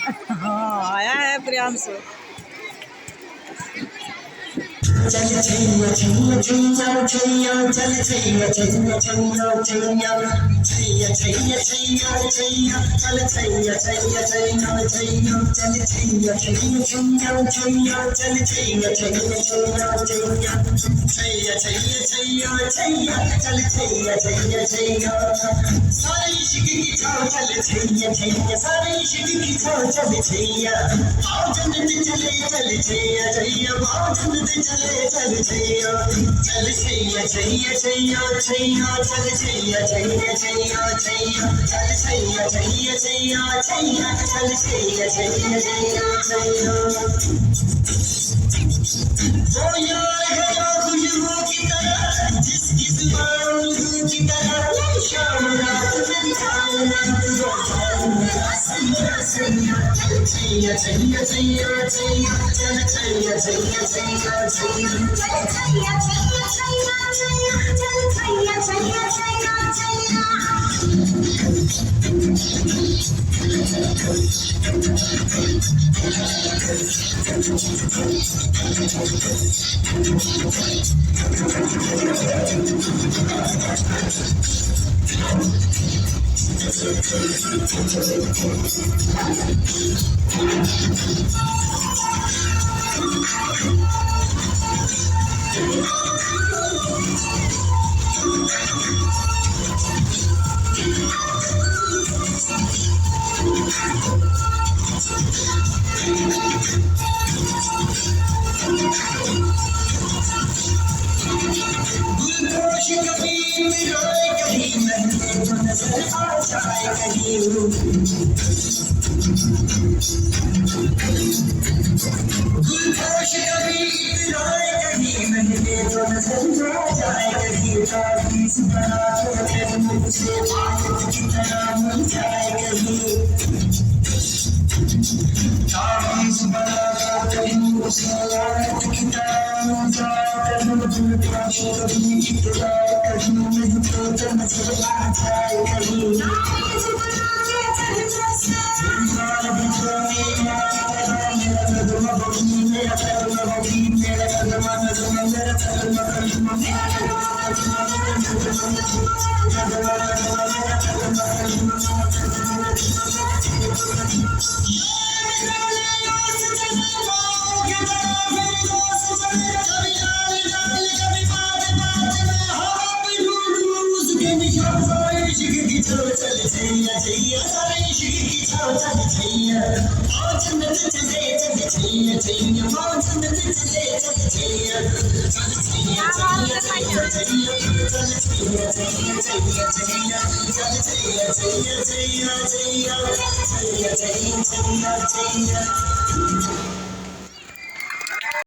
हाँ आया है प्रियांशु। चल छैया छैया छैया छैया चल छैया छैया छैया छैया छैया छैया छैया छैया चल छैया छैया छैया छैया चल छैया छैया छैया छैया चल छैया छैया छैया छैया छैया छैया छैया छैया चल छैया छैया छैया सारे इश्क की छाव चल छैया छैया सारे इश्क की छाव चल छैया आओ जन्नत चले चल छैया छैया आओ जन्नत चले चल छैया चल छैया छैया छैया छैया चल छैया छैया छैया छैया चल छैया छैया छैया छैया चल छैया छैया छैया छैया वो यार है जो खुशबू की तरह जिसकी जुबान की तरह शाम रात में छैया छैया छैया छैया चल छैया छैया छैया छैया चल छैया छैया छैया छैया चल छैया छैया छैया छैया गुलपोश कभी मिलोए कभी महके जो नजर आ जाए कहीं गुलपोश कभी मिलोए कहीं महके जो नजर आ जाए कहीं ताबीज बना के फिर मुझसे आयत की तरह मिल जाए कहीं ताबीज बना के फिर मुझसे आयत की तरह मिल जाए कहीं गुलपोश कभी इतराए कहीं नहीं तो नजर आ जाए कहीं